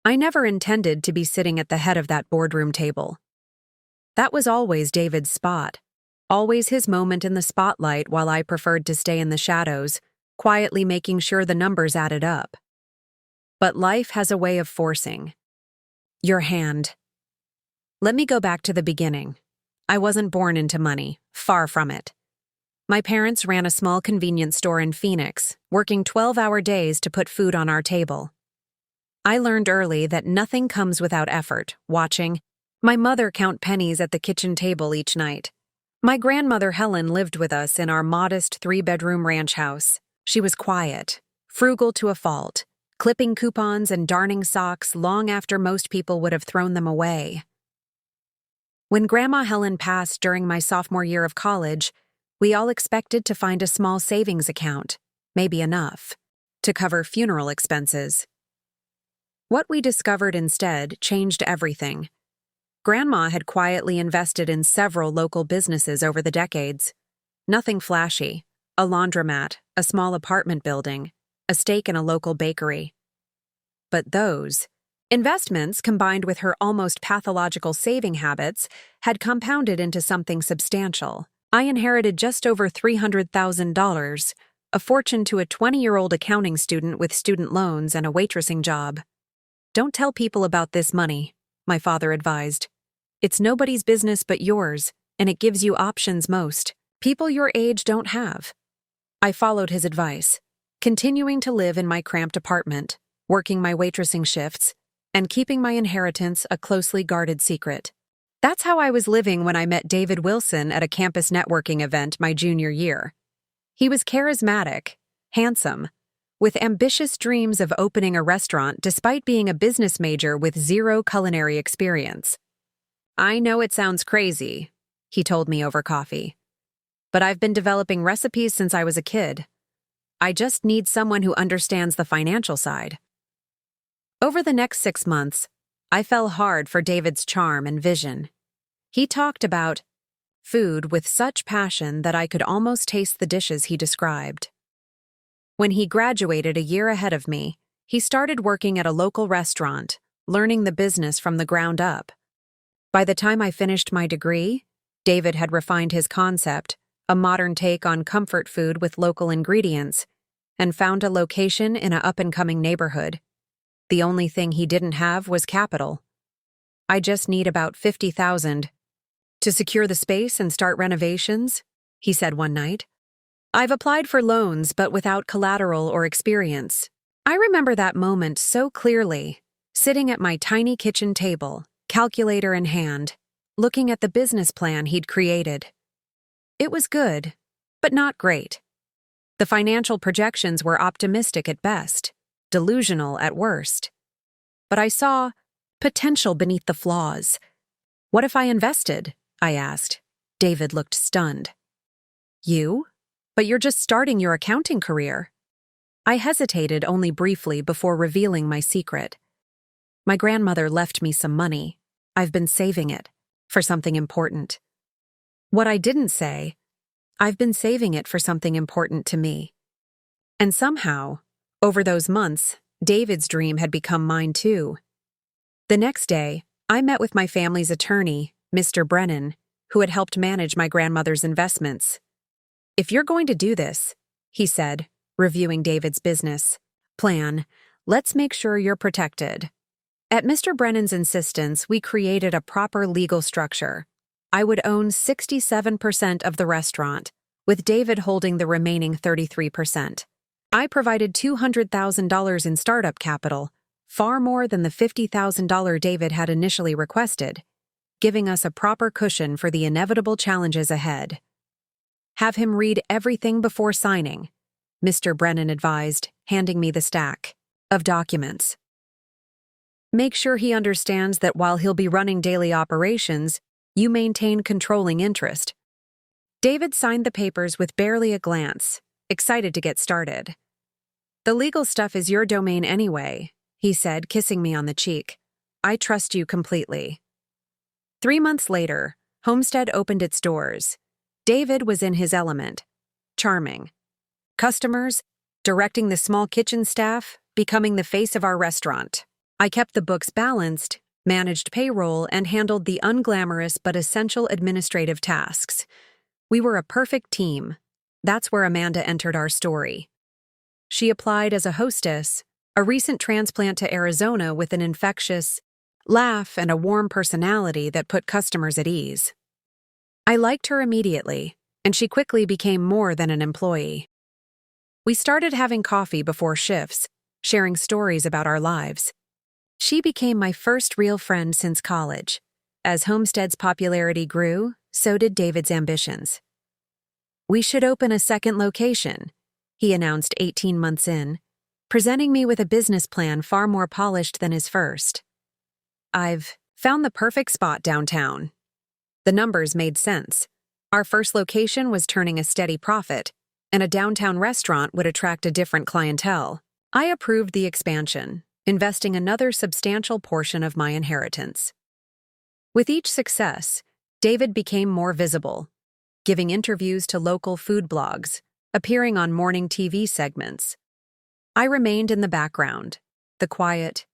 I never intended to be sitting at the head of that boardroom table. That was always David's spot, always his moment in the spotlight while I preferred to stay in the shadows, quietly making sure the numbers added up. But life has a way of forcing. Your hand. Let me go back to the beginning. I wasn't born into money, far from it. My parents ran a small convenience store in Phoenix, working 12-hour days to put food on our table. I learned early that nothing comes without effort, watching my mother count pennies at the kitchen table each night. My grandmother Helen lived with us in our modest 3-bedroom ranch house. She was quiet, frugal to a fault, clipping coupons and darning socks long after most people would have thrown them away. When Grandma Helen passed during my sophomore year of college, we all expected to find a small savings account, maybe enough, to cover funeral expenses. What we discovered instead changed everything. Grandma had quietly invested in several local businesses over the decades. Nothing flashy, a laundromat, a small apartment building, a stake in a local bakery. But those investments, combined with her almost pathological saving habits, had compounded into something substantial. I inherited just over $300,000, a fortune to a 20-year-old accounting student with student loans and a waitressing job. Don't tell people about this money, my father advised. It's nobody's business but yours, and it gives you options most people your age don't have. I followed his advice, continuing to live in my cramped apartment, working my waitressing shifts, and keeping my inheritance a closely guarded secret. That's how I was living when I met David Wilson at a campus networking event my junior year. He was charismatic, handsome, with ambitious dreams of opening a restaurant despite being a business major with zero culinary experience. I know it sounds crazy, he told me over coffee, but I've been developing recipes since I was a kid. I just need someone who understands the financial side. Over the next 6 months, I fell hard for David's charm and vision. He talked about food with such passion that I could almost taste the dishes he described. When he graduated a year ahead of me, he started working at a local restaurant, learning the business from the ground up. By the time I finished my degree, David had refined his concept, a modern take on comfort food with local ingredients, and found a location in an up-and-coming neighborhood. The only thing he didn't have was capital. I just need about $50,000 to secure the space and start renovations, he said one night. I've applied for loans but without collateral or experience. I remember that moment so clearly, sitting at my tiny kitchen table, calculator in hand, looking at the business plan he'd created. It was good, but not great. The financial projections were optimistic at best, delusional at worst. But I saw potential beneath the flaws. What if I invested? I asked. David looked stunned. You? But you're just starting your accounting career. I hesitated only briefly before revealing my secret. My grandmother left me some money. I've been saving it for something important. What I didn't say, I've been saving it for something important to me. And somehow, over those months, David's dream had become mine too. The next day, I met with my family's attorney, Mr. Brennan, who had helped manage my grandmother's investments. If you're going to do this, he said, reviewing David's business plan, let's make sure you're protected. At Mr. Brennan's insistence, we created a proper legal structure. I would own 67% of the restaurant, with David holding the remaining 33%. I provided $200,000 in startup capital, far more than the $50,000 David had initially requested, giving us a proper cushion for the inevitable challenges ahead. Have him read everything before signing, Mr. Brennan advised, handing me the stack of documents. Make sure he understands that while he'll be running daily operations, you maintain controlling interest. David signed the papers with barely a glance, excited to get started. The legal stuff is your domain anyway, he said, kissing me on the cheek. I trust you completely. 3 months later, Homestead opened its doors. David was in his element, charming. Customers, directing the small kitchen staff, becoming the face of our restaurant. I kept the books balanced, managed payroll, and handled the unglamorous but essential administrative tasks. We were a perfect team. That's where Amanda entered our story. She applied as a hostess, a recent transplant to Arizona with an infectious laugh and a warm personality that put customers at ease. I liked her immediately, and she quickly became more than an employee. We started having coffee before shifts, sharing stories about our lives. She became my first real friend since college. As Homestead's popularity grew, so did David's ambitions. "We should open a second location," he announced 18 months in, presenting me with a business plan far more polished than his first. "I've found the perfect spot downtown." The numbers made sense. Our first location was turning a steady profit, and a downtown restaurant would attract a different clientele. I approved the expansion, investing another substantial portion of my inheritance. With each success, David became more visible, giving interviews to local food blogs, appearing on morning TV segments. I remained in the background, the quiet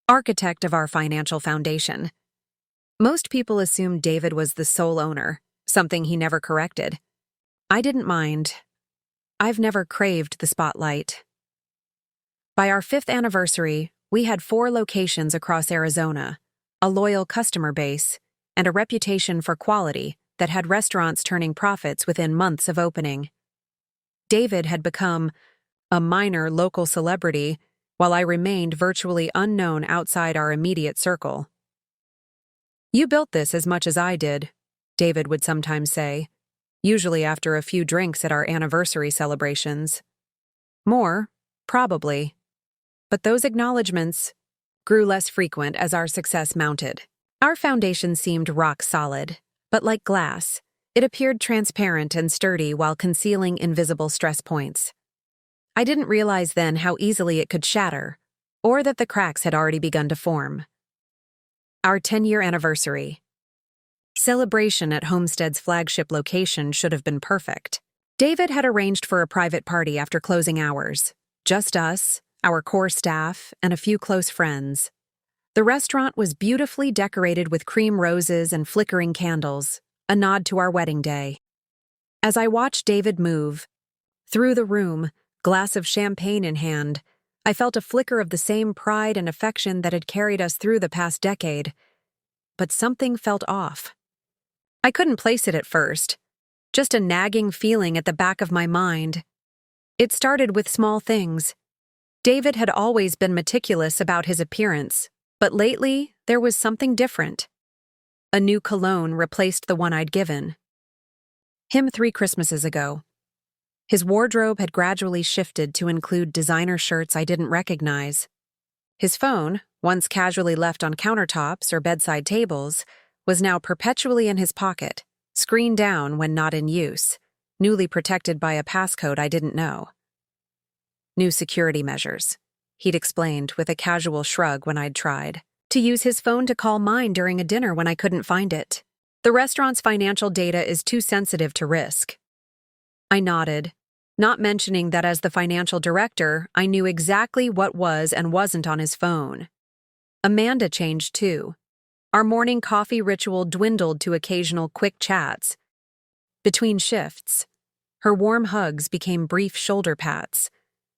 architect of our financial foundation. Most people assumed David was the sole owner, something he never corrected. I didn't mind. I've never craved the spotlight. By our 5th anniversary, we had 4 locations across Arizona, a loyal customer base, and a reputation for quality that had restaurants turning profits within months of opening. David had become a minor local celebrity, while I remained virtually unknown outside our immediate circle. "You built this as much as I did," David would sometimes say, usually after a few drinks at our anniversary celebrations. More, probably. But those acknowledgments grew less frequent as our success mounted. Our foundation seemed rock solid, but like glass, it appeared transparent and sturdy while concealing invisible stress points. I didn't realize then how easily it could shatter, or that the cracks had already begun to form. Our 10-year anniversary. Celebration at Homestead's flagship location should have been perfect. David had arranged for a private party after closing hours. Just us, our core staff, and a few close friends. The restaurant was beautifully decorated with cream roses and flickering candles, a nod to our wedding day. As I watched David move through the room, glass of champagne in hand, I felt a flicker of the same pride and affection that had carried us through the past decade. But something felt off. I couldn't place it at first, just a nagging feeling at the back of my mind. It started with small things. David had always been meticulous about his appearance, but lately there was something different. A new cologne replaced the one I'd given him 3 Christmases ago. His wardrobe had gradually shifted to include designer shirts I didn't recognize. His phone, once casually left on countertops or bedside tables, was now perpetually in his pocket, screen down when not in use, newly protected by a passcode I didn't know. "New security measures," he'd explained with a casual shrug when I'd tried to use his phone to call mine during a dinner when I couldn't find it. "The restaurant's financial data is too sensitive to risk." I nodded, not mentioning that as the financial director, I knew exactly what was and wasn't on his phone. Amanda changed too. Our morning coffee ritual dwindled to occasional quick chats. Between shifts, her warm hugs became brief shoulder pats.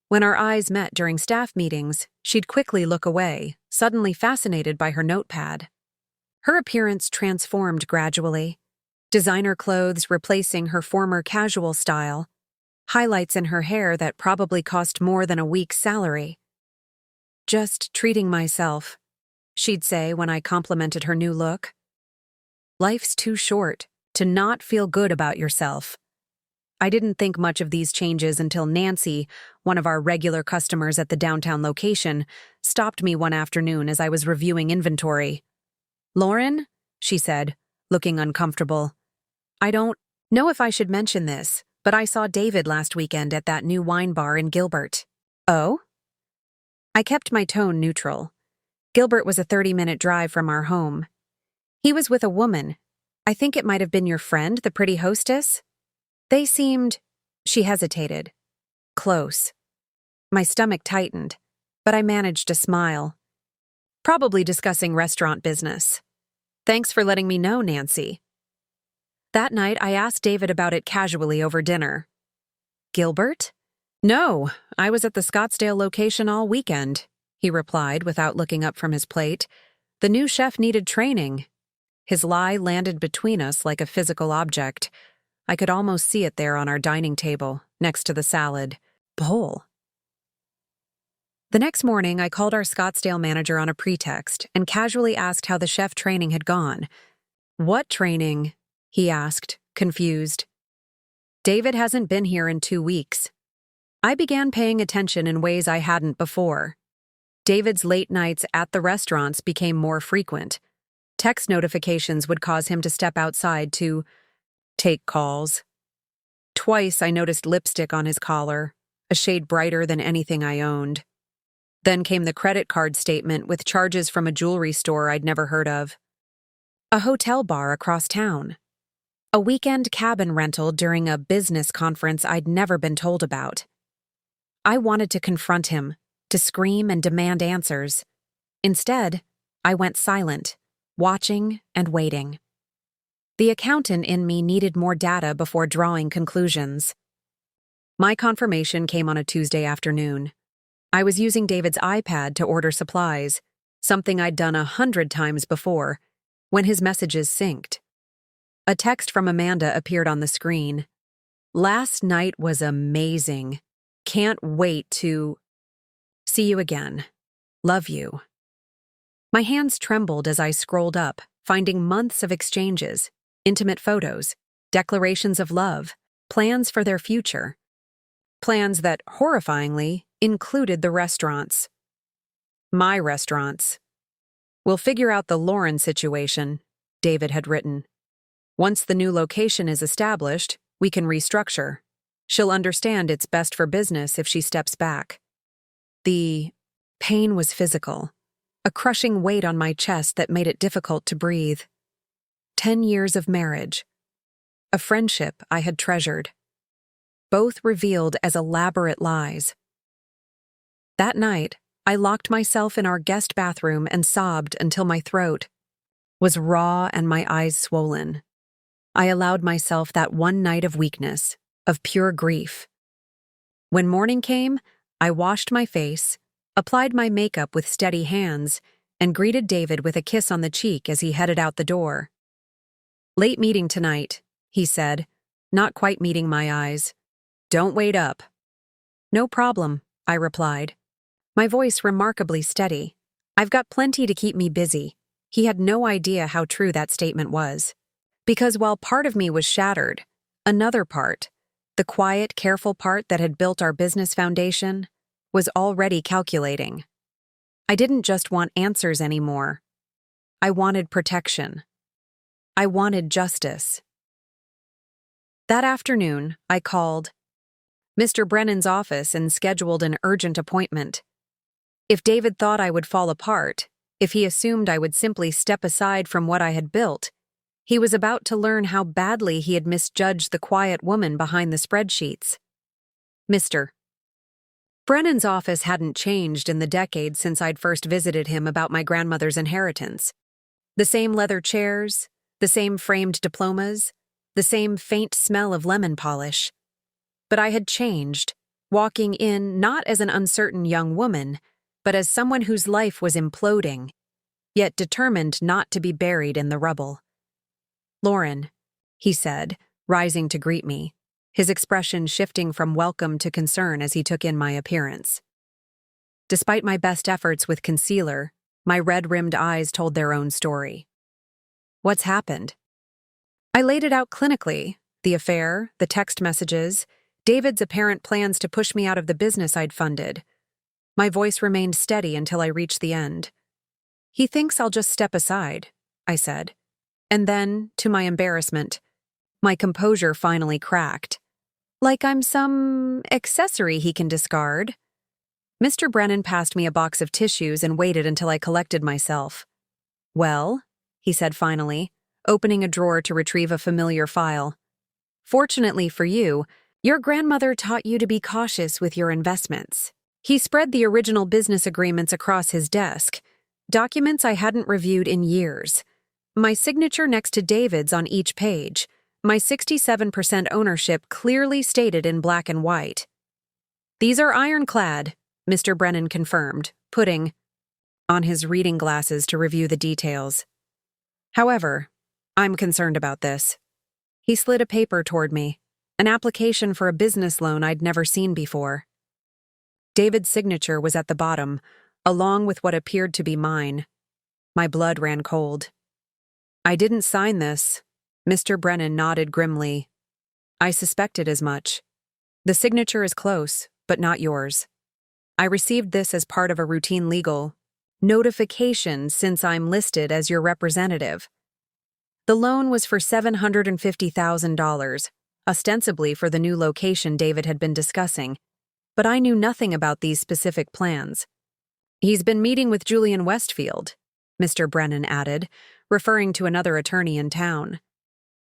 When our eyes met during staff meetings, she'd quickly look away, suddenly fascinated by her notepad. Her appearance transformed gradually. Designer clothes replacing her former casual style, highlights in her hair that probably cost more than a week's salary. "Just treating myself," she'd say when I complimented her new look. "Life's too short to not feel good about yourself." I didn't think much of these changes until Nancy, one of our regular customers at the downtown location, stopped me one afternoon as I was reviewing inventory. "Lauren," she said, looking uncomfortable, "I don't know if I should mention this, but I saw David last weekend at that new wine bar in Gilbert." "Oh?" I kept my tone neutral. Gilbert was a 30-minute drive from our home. "He was with a woman. I think it might have been your friend, the pretty hostess. They seemed," she hesitated, "close." My stomach tightened, but I managed to smile. Probably discussing restaurant business. Thanks for letting me know, Nancy. That night, I asked David about it casually over dinner. Gilbert? No, I was at the Scottsdale location all weekend, he replied without looking up from his plate. The new chef needed training. His lie landed between us like a physical object. I could almost see it there on our dining table, next to the salad bowl. The next morning, I called our Scottsdale manager on a pretext and casually asked how the chef training had gone. What training? He asked, confused. David hasn't been here in 2 weeks. I began paying attention in ways I hadn't before. David's late nights at the restaurants became more frequent. Text notifications would cause him to step outside to take calls. Twice I noticed lipstick on his collar, a shade brighter than anything I owned. Then came the credit card statement with charges from a jewelry store I'd never heard of. A hotel bar across town. A weekend cabin rental during a business conference I'd never been told about. I wanted to confront him, to scream and demand answers. Instead, I went silent, watching and waiting. The accountant in me needed more data before drawing conclusions. My confirmation came on a Tuesday afternoon. I was using David's iPad to order supplies, something I'd done 100 times before, when his messages synced. A text from Amanda appeared on the screen. Last night was amazing. Can't wait to see you again. Love you. My hands trembled as I scrolled up, finding months of exchanges, intimate photos, declarations of love, plans for their future. Plans that, horrifyingly, included the restaurants. My restaurants. We'll figure out the Lauren situation, David had written. Once the new location is established, we can restructure. She'll understand it's best for business if she steps back. The pain was physical, a crushing weight on my chest that made it difficult to breathe. 10 years of marriage. A friendship I had treasured. Both revealed as elaborate lies. That night, I locked myself in our guest bathroom and sobbed until my throat was raw and my eyes swollen. I allowed myself that one night of weakness, of pure grief. When morning came, I washed my face, applied my makeup with steady hands, and greeted David with a kiss on the cheek as he headed out the door. Late meeting tonight, he said, not quite meeting my eyes. Don't wait up. No problem, I replied. My voice remarkably steady. I've got plenty to keep me busy. He had no idea how true that statement was. Because while part of me was shattered, another part, the quiet, careful part that had built our business foundation, was already calculating. I didn't just want answers anymore. I wanted protection. I wanted justice. That afternoon, I called Mr. Brennan's office and scheduled an urgent appointment. If David thought I would fall apart, if he assumed I would simply step aside from what I had built, he was about to learn how badly he had misjudged the quiet woman behind the spreadsheets. Mr. Brennan's office hadn't changed in the decade since I'd first visited him about my grandmother's inheritance. The same leather chairs, the same framed diplomas, the same faint smell of lemon polish. But I had changed, walking in not as an uncertain young woman, but as someone whose life was imploding, yet determined not to be buried in the rubble. Lauren, he said, rising to greet me, his expression shifting from welcome to concern as he took in my appearance. Despite my best efforts with concealer, my red-rimmed eyes told their own story. What's happened? I laid it out clinically, the affair, the text messages, David's apparent plans to push me out of the business I'd funded. My voice remained steady until I reached the end. He thinks I'll just step aside, I said. And then, to my embarrassment, my composure finally cracked. Like I'm some accessory he can discard. Mr. Brennan passed me a box of tissues and waited until I collected myself. Well, he said finally, opening a drawer to retrieve a familiar file. Fortunately for you, your grandmother taught you to be cautious with your investments. He spread the original business agreements across his desk, documents I hadn't reviewed in years, my signature next to David's on each page, my 67% ownership clearly stated in black and white. "These are ironclad," Mr. Brennan confirmed, putting on his reading glasses to review the details. "However, I'm concerned about this." He slid a paper toward me, an application for a business loan I'd never seen before. David's signature was at the bottom, along with what appeared to be mine. My blood ran cold. "I didn't sign this," Mr. Brennan nodded grimly. "I suspected as much. The signature is close, but not yours. I received this as part of a routine legal notification since I'm listed as your representative. The loan was for $750,000, ostensibly for the new location David had been discussing, but I knew nothing about these specific plans. He's been meeting with Julian Westfield," Mr. Brennan added, referring to another attorney in town.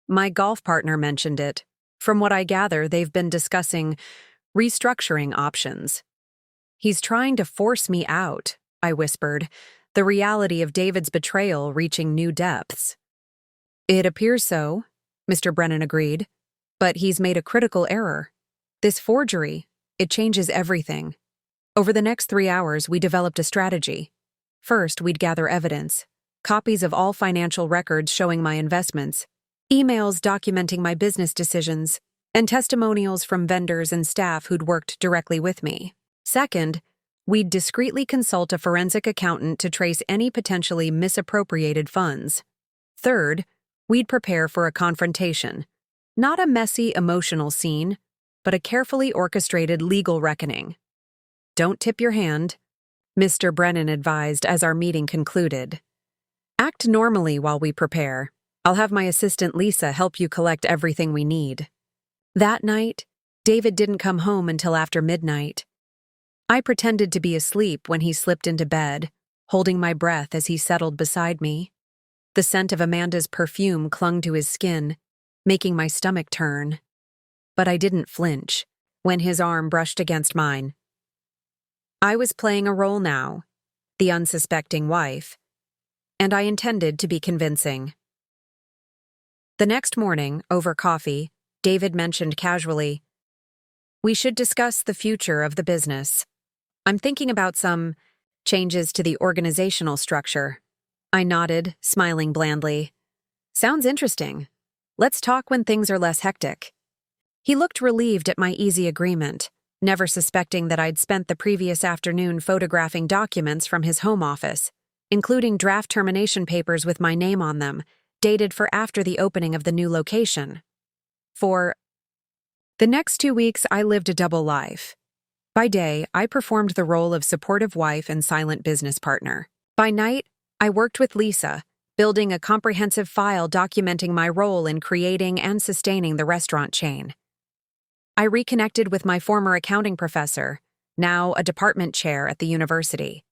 "My golf partner mentioned it. From what I gather, they've been discussing restructuring options." "He's trying to force me out," I whispered, the reality of David's betrayal reaching new depths. "It appears so," Mr. Brennan agreed, "but he's made a critical error. This forgery, it changes everything." Over the next 3 hours, we developed a strategy. First, we'd gather evidence, copies of all financial records showing my investments, emails documenting my business decisions, and testimonials from vendors and staff who'd worked directly with me. Second, we'd discreetly consult a forensic accountant to trace any potentially misappropriated funds. Third, we'd prepare for a confrontation. Not a messy, emotional scene, but a carefully orchestrated legal reckoning. "Don't tip your hand," Mr. Brennan advised as our meeting concluded. "Act normally while we prepare. I'll have my assistant Lisa help you collect everything we need." That night, David didn't come home until after midnight. I pretended to be asleep when he slipped into bed, holding my breath as he settled beside me. The scent of Amanda's perfume clung to his skin, making my stomach turn. But I didn't flinch when his arm brushed against mine. I was playing a role now, the unsuspecting wife, and I intended to be convincing. The next morning, over coffee, David mentioned casually, "We should discuss the future of the business. I'm thinking about some changes to the organizational structure." I nodded, smiling blandly. "Sounds interesting. Let's talk when things are less hectic." He looked relieved at my easy agreement, never suspecting that I'd spent the previous afternoon photographing documents from his home office, including draft termination papers with my name on them, dated for after the opening of the new location. For the next 2 weeks, I lived a double life. By day, I performed the role of supportive wife and silent business partner. By night, I worked with Lisa, building a comprehensive file documenting my role in creating and sustaining the restaurant chain. I reconnected with my former accounting professor, now a department chair at the university.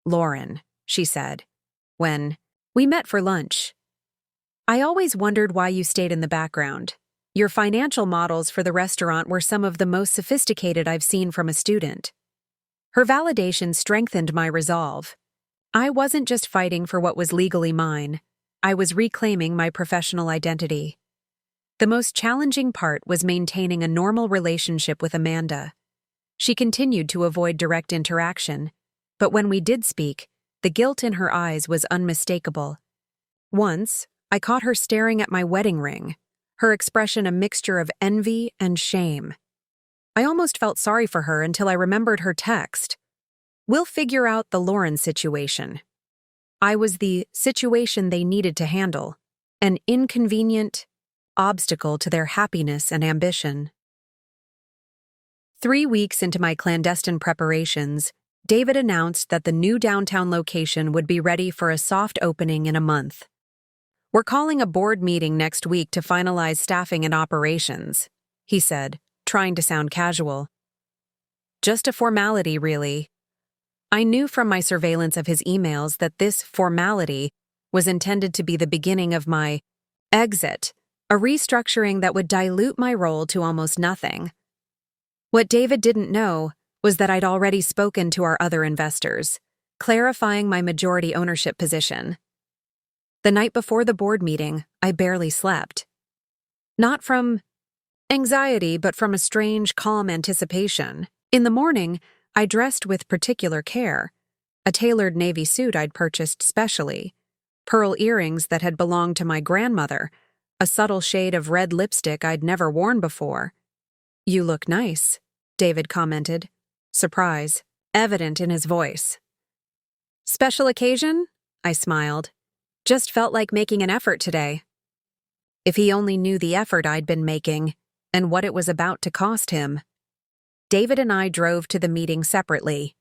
"Lauren," she said, when we met for lunch, "I always wondered why you stayed in the background. Your financial models for the restaurant were some of the most sophisticated I've seen from a student." Her validation strengthened my resolve. I wasn't just fighting for what was legally mine. I was reclaiming my professional identity. The most challenging part was maintaining a normal relationship with Amanda. She continued to avoid direct interaction, but when we did speak, the guilt in her eyes was unmistakable. Once, I caught her staring at my wedding ring, her expression a mixture of envy and shame. I almost felt sorry for her until I remembered her text. "We'll figure out the Lauren situation." I was the situation they needed to handle, an inconvenient obstacle to their happiness and ambition. 3 weeks into my clandestine preparations, David announced that the new downtown location would be ready for a soft opening in a month. "We're calling a board meeting next week to finalize staffing and operations," he said, trying to sound casual. "Just a formality, really." I knew from my surveillance of his emails that this formality was intended to be the beginning of my exit, a restructuring that would dilute my role to almost nothing. What David didn't know was that I'd already spoken to our other investors. clarifying my majority ownership position. The night before the board meeting, I barely slept. Not from anxiety, but from a strange, calm anticipation. In the morning, I dressed with particular care. A tailored navy suit I'd purchased specially, pearl earrings that had belonged to my grandmother, a subtle shade of red lipstick I'd never worn before. "You look nice," David commented, surprise evident in his voice. "Special occasion?" I smiled. "Just felt like making an effort today." If he only knew the effort I'd been making and what it was about to cost him. David and I drove to the meeting separately.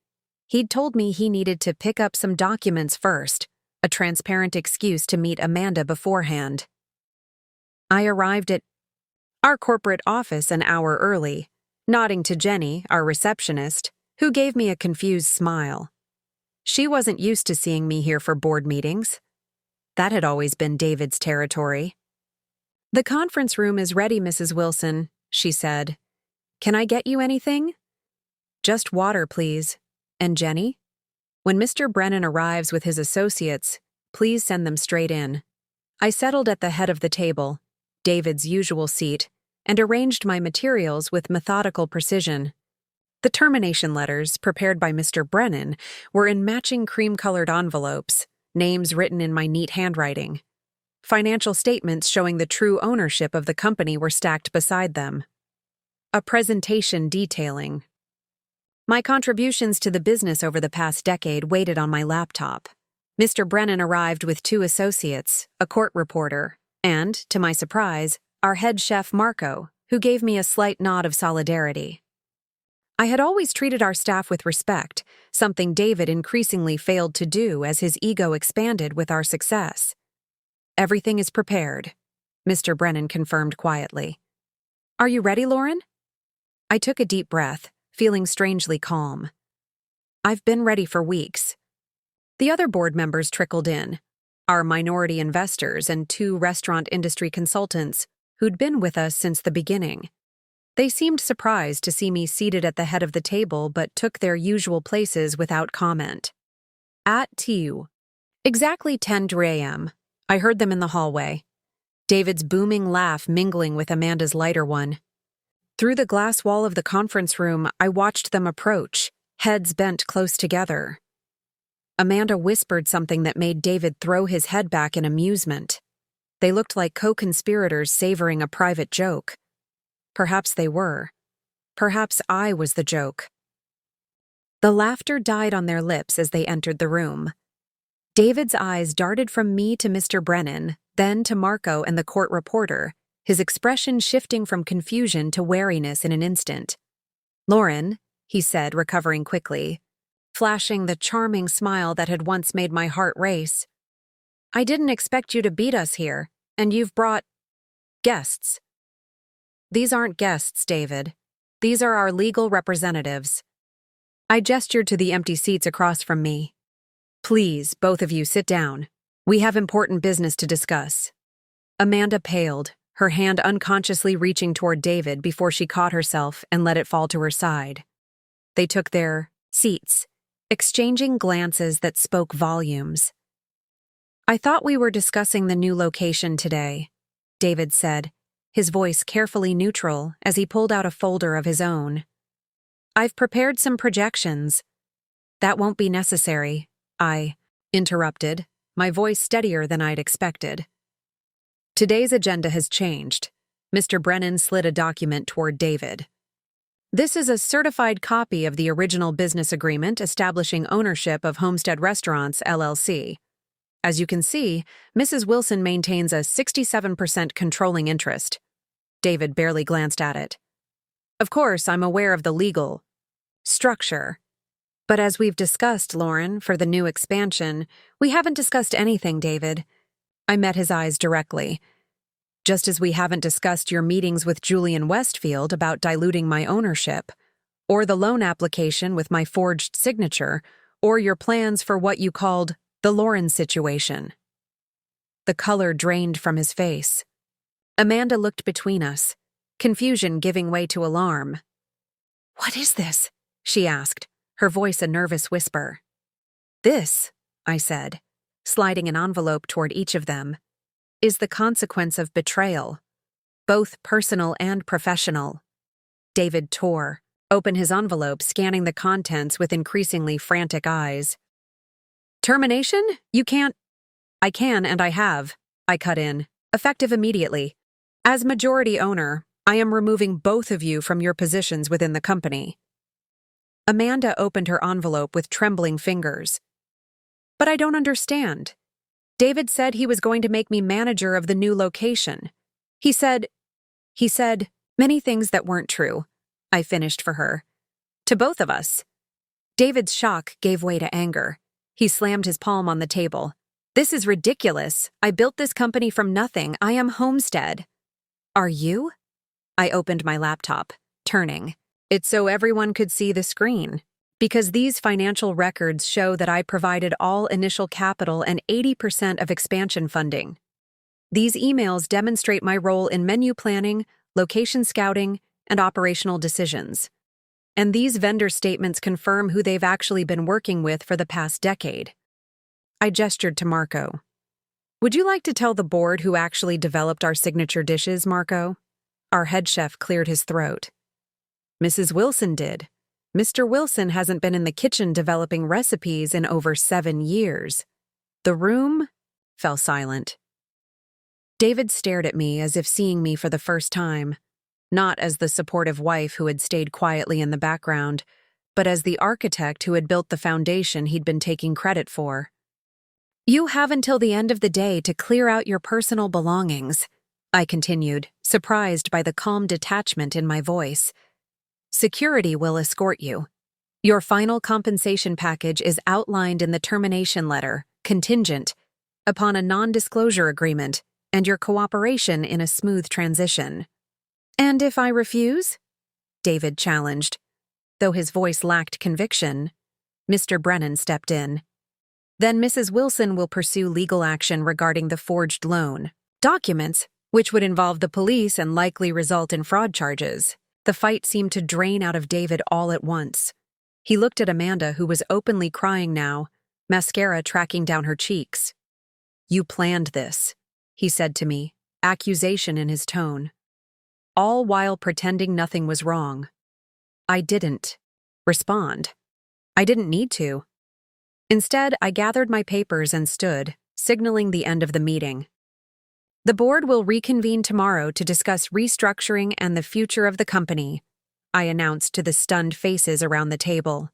He'd told me he needed to pick up some documents first, a transparent excuse to meet Amanda beforehand. I arrived at our corporate office an hour early, nodding to Jenny, our receptionist, who gave me a confused smile. She wasn't used to seeing me here for board meetings. That had always been David's territory. "The conference room is ready, Mrs. Wilson," she said. "Can I get you anything?" "Just water, please. And Jenny? When Mr. Brennan arrives with his associates, please send them straight in." I settled at the head of the table, David's usual seat, and arranged my materials with methodical precision. The termination letters, prepared by Mr. Brennan, were in matching cream-colored envelopes, names written in my neat handwriting. Financial statements showing the true ownership of the company were stacked beside them. A presentation detailing my contributions to the business over the past decade waited on my laptop. Mr. Brennan arrived with 2 associates, a court reporter, and, to my surprise, our head chef Marco, who gave me a slight nod of solidarity. I had always treated our staff with respect, something David increasingly failed to do as his ego expanded with our success. "Everything is prepared," Mr. Brennan confirmed quietly. "Are you ready, Lauren?" I took a deep breath, feeling strangely calm. I've been ready for weeks. The other board members trickled in, our minority investors and 2 restaurant industry consultants who'd been with us since the beginning. They seemed surprised to see me seated at the head of the table but took their usual places without comment. At TU, exactly 10 a.m., I heard them in the hallway, David's booming laugh mingling with Amanda's lighter one. Through the glass wall of the conference room, I watched them approach, heads bent close together. Amanda whispered something that made David throw his head back in amusement. They looked like co-conspirators savoring a private joke. Perhaps they were. Perhaps I was the joke. The laughter died on their lips as they entered the room. David's eyes darted from me to Mr. Brennan, then to Marco and the court reporter, his expression shifting from confusion to wariness in an instant. "Lauren," he said, recovering quickly, flashing the charming smile that had once made my heart race. "I didn't expect you to beat us here, and you've brought guests." "These aren't guests, David. These are our legal representatives." I gestured to the empty seats across from me. "Please, both of you, sit down. We have important business to discuss." Amanda paled, her hand unconsciously reaching toward David before she caught herself and let it fall to her side. They took their seats, exchanging glances that spoke volumes. "I thought we were discussing the new location today," David said, his voice carefully neutral as he pulled out a folder of his own. "I've prepared some projections." "That won't be necessary," I interrupted, my voice steadier than I'd expected. "Today's agenda has changed." Mr. Brennan slid a document toward David. "This is a certified copy of the original business agreement establishing ownership of Homestead Restaurants, LLC. As you can see, Mrs. Wilson maintains a 67% controlling interest." David barely glanced at it. "Of course, I'm aware of the legal structure. But as we've discussed, Lauren, for the new expansion, we haven't discussed anything, David." I met his eyes directly. "Just as we haven't discussed your meetings with Julian Westfield about diluting my ownership, or the loan application with my forged signature, or your plans for what you called the Lauren situation." The color drained from his face. Amanda looked between us, confusion giving way to alarm. "What is this?" she asked, her voice a nervous whisper. This, I said, sliding an envelope toward each of them, is the consequence of betrayal, both personal and professional. David tore open his envelope, scanning the contents with increasingly frantic eyes. Termination? You can't. I can and I have, I cut in, effective immediately. As majority owner, I am removing both of you from your positions within the company. Amanda opened her envelope with trembling fingers. But I don't understand. David said he was going to make me manager of the new location. He said many things that weren't true. I finished for her. To both of us. David's shock gave way to anger. He slammed his palm on the table. This is ridiculous. I built this company from nothing. I am Homestead. Are you? I opened my laptop, turning. It's so everyone could see the screen. Because these financial records show that I provided all initial capital and 80% of expansion funding. These emails demonstrate my role in menu planning, location scouting, and operational decisions. And these vendor statements confirm who they've actually been working with for the past decade. I gestured to Marco. Would you like to tell the board who actually developed our signature dishes, Marco? Our head chef cleared his throat. Mrs. Wilson did. Mr. Wilson hasn't been in the kitchen developing recipes in over 7 years. The room fell silent. David stared at me as if seeing me for the first time, not as the supportive wife who had stayed quietly in the background, but as the architect who had built the foundation he'd been taking credit for. You have until the end of the day to clear out your personal belongings, I continued, surprised by the calm detachment in my voice. Security will escort you. Your final compensation package is outlined in the termination letter, contingent, upon a non-disclosure agreement and your cooperation in a smooth transition. And if I refuse? David challenged. Though his voice lacked conviction, Mr. Brennan stepped in. Then Mrs. Wilson will pursue legal action regarding the forged loan documents, which would involve the police and likely result in fraud charges. The fight seemed to drain out of David all at once. He looked at Amanda, who was openly crying now, mascara tracking down her cheeks. You planned this, he said to me, accusation in his tone. All while pretending nothing was wrong. I didn't respond. I didn't need to. Instead, I gathered my papers and stood, signaling the end of the meeting. The board will reconvene tomorrow to discuss restructuring and the future of the company, I announced to the stunned faces around the table.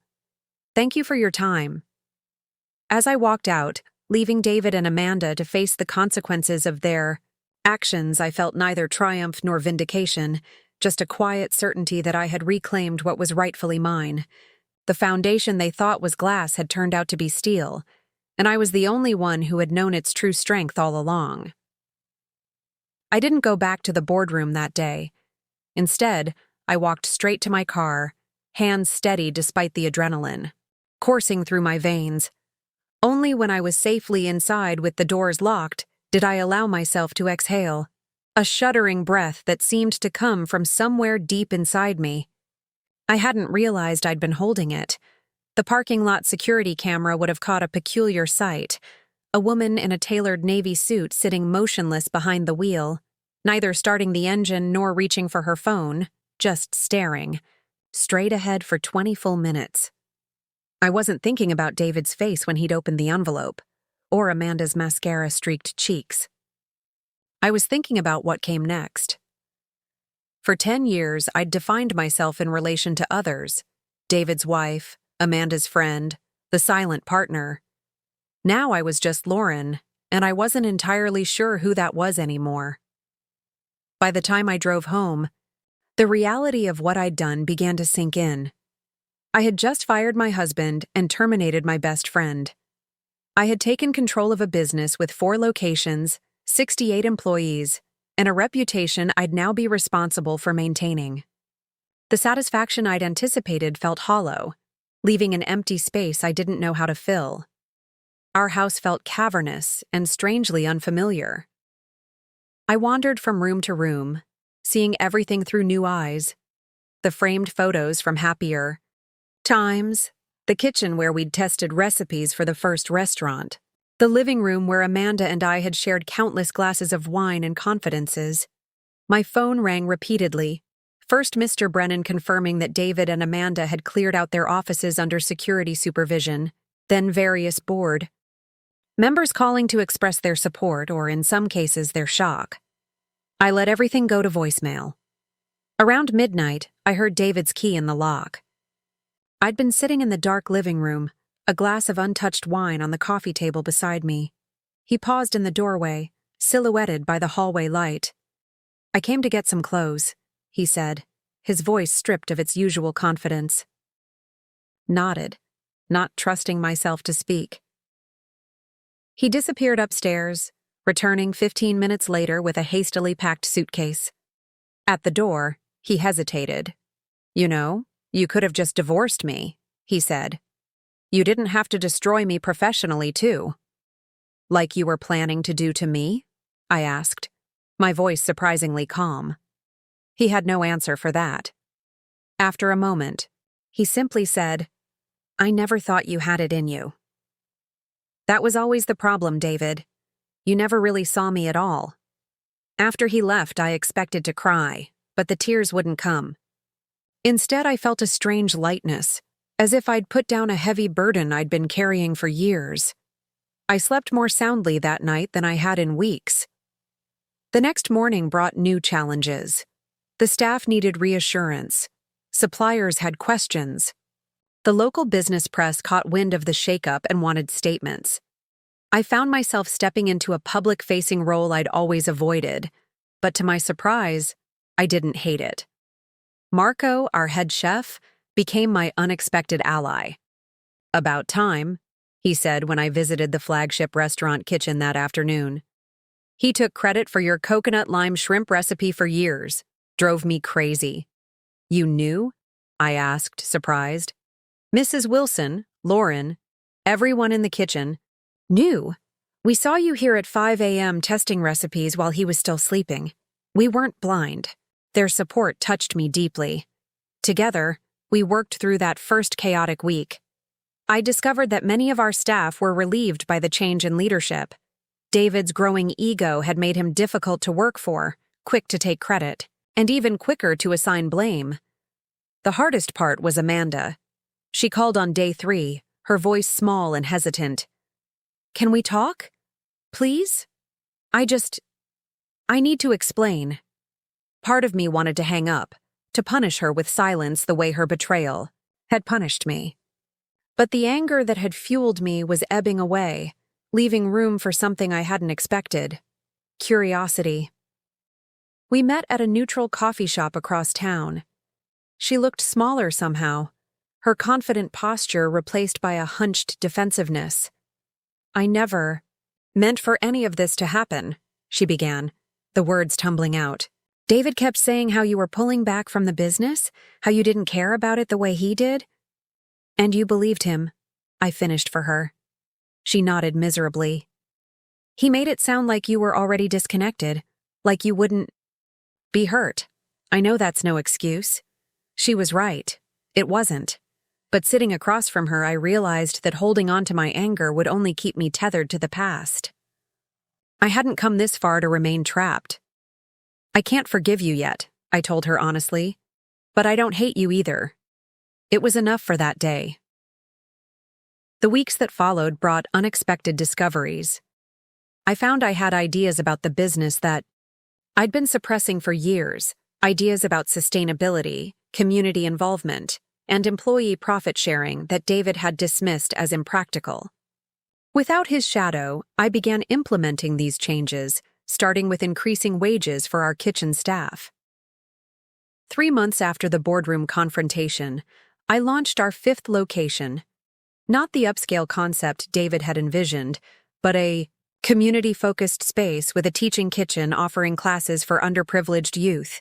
Thank you for your time. As I walked out, leaving David and Amanda to face the consequences of their actions, I felt neither triumph nor vindication, just a quiet certainty that I had reclaimed what was rightfully mine. The foundation they thought was glass had turned out to be steel, and I was the only one who had known its true strength all along. I didn't go back to the boardroom that day. Instead, I walked straight to my car, hands steady despite the adrenaline, coursing through my veins. Only when I was safely inside with the doors locked did I allow myself to exhale, a shuddering breath that seemed to come from somewhere deep inside me. I hadn't realized I'd been holding it. The parking lot security camera would have caught a peculiar sight, a woman in a tailored navy suit sitting motionless behind the wheel, neither starting the engine nor reaching for her phone, just staring, straight ahead for 20 full minutes. I wasn't thinking about David's face when he'd opened the envelope, or Amanda's mascara-streaked cheeks. I was thinking about what came next. For 10 years, I'd defined myself in relation to others, David's wife, Amanda's friend, the silent partner. Now I was just Lauren, and I wasn't entirely sure who that was anymore. By the time I drove home, the reality of what I'd done began to sink in. I had just fired my husband and terminated my best friend. I had taken control of a business with 4 locations, 68 employees, and a reputation I'd now be responsible for maintaining. The satisfaction I'd anticipated felt hollow, leaving an empty space I didn't know how to fill. Our house felt cavernous and strangely unfamiliar. I wandered from room to room, seeing everything through new eyes. The framed photos from happier times, The kitchen where we'd tested recipes for the first restaurant. The living room where Amanda and I had shared countless glasses of wine and confidences. My phone rang repeatedly. First, Mr. Brennan confirming that David and Amanda had cleared out their offices under security supervision, then various board members calling to express their support or, in some cases, their shock. I let everything go to voicemail. Around midnight, I heard David's key in the lock. I'd been sitting in the dark living room, a glass of untouched wine on the coffee table beside me. He paused in the doorway, silhouetted by the hallway light. "I came to get some clothes," he said, his voice stripped of its usual confidence. Nodded, not trusting myself to speak. He disappeared upstairs, returning 15 minutes later with a hastily packed suitcase. At the door, he hesitated. "You know, you could have just divorced me," he said. "You didn't have to destroy me professionally, too." "Like you were planning to do to me?" I asked, my voice surprisingly calm. He had no answer for that. After a moment, he simply said, "I never thought you had it in you." That was always the problem, David. You never really saw me at all. After he left, I expected to cry, but the tears wouldn't come. Instead, I felt a strange lightness, as if I'd put down a heavy burden I'd been carrying for years. I slept more soundly that night than I had in weeks. The next morning brought new challenges. The staff needed reassurance. Suppliers had questions. The local business press caught wind of the shakeup and wanted statements. I found myself stepping into a public-facing role I'd always avoided, but to my surprise, I didn't hate it. Marco, our head chef, became my unexpected ally. "About time," he said when I visited the flagship restaurant kitchen that afternoon. "He took credit for your coconut lime shrimp recipe for years. Drove me crazy." "You knew?" I asked, surprised. "Mrs. Wilson, Lauren, everyone in the kitchen knew. We saw you here at 5 a.m. testing recipes while he was still sleeping. We weren't blind." Their support touched me deeply. Together, we worked through that first chaotic week. I discovered that many of our staff were relieved by the change in leadership. David's growing ego had made him difficult to work for, quick to take credit, and even quicker to assign blame. The hardest part was Amanda. She called on day 3, her voice small and hesitant. "Can we talk? Please? I need to explain." Part of me wanted to hang up, to punish her with silence the way her betrayal had punished me. But the anger that had fueled me was ebbing away, leaving room for something I hadn't expected: curiosity. We met at a neutral coffee shop across town. She looked smaller somehow, her confident posture replaced by a hunched defensiveness. "I never meant for any of this to happen," she began, the words tumbling out. "David kept saying how you were pulling back from the business, how you didn't care about it the way he did." "And you believed him," I finished for her. She nodded miserably. "He made it sound like you were already disconnected, like you wouldn't be hurt. I know that's no excuse." She was right. It wasn't. But sitting across from her, I realized that holding on to my anger would only keep me tethered to the past. I hadn't come this far to remain trapped. "I can't forgive you yet," I told her honestly. "But I don't hate you either." It was enough for that day. The weeks that followed brought unexpected discoveries. I found I had ideas about the business that I'd been suppressing for years, ideas about sustainability, community involvement, and employee profit sharing that David had dismissed as impractical. Without his shadow, I began implementing these changes, starting with increasing wages for our kitchen staff. 3 months after the boardroom confrontation, I launched our 5th location. Not the upscale concept David had envisioned, but a community-focused space with a teaching kitchen offering classes for underprivileged youth.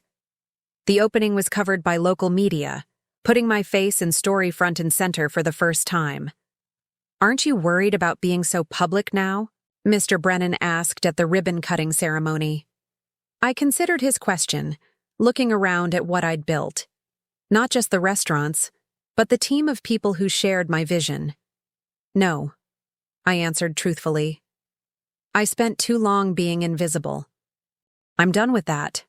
The opening was covered by local media, putting my face and story front and center for the first time. "Aren't you worried about being so public now?" Mr. Brennan asked at the ribbon-cutting ceremony. I considered his question, looking around at what I'd built. Not just the restaurants, but the team of people who shared my vision. No, I answered truthfully. I spent too long being invisible. I'm done with that.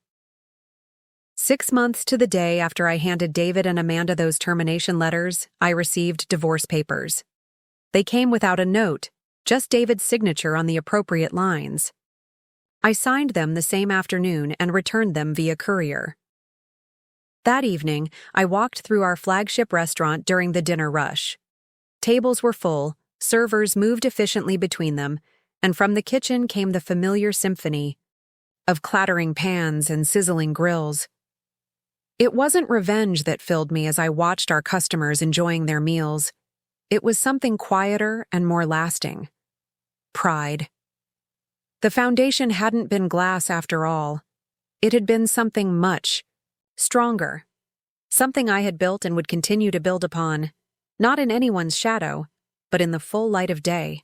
6 months to the day after I handed David and Amanda those termination letters, I received divorce papers. They came without a note, just David's signature on the appropriate lines. I signed them the same afternoon and returned them via courier. That evening, I walked through our flagship restaurant during the dinner rush. Tables were full, servers moved efficiently between them, and from the kitchen came the familiar symphony of clattering pans and sizzling grills. It wasn't revenge that filled me as I watched our customers enjoying their meals. It was something quieter and more lasting. Pride. The foundation hadn't been glass after all. It had been something much stronger. Something I had built and would continue to build upon, not in anyone's shadow, but in the full light of day.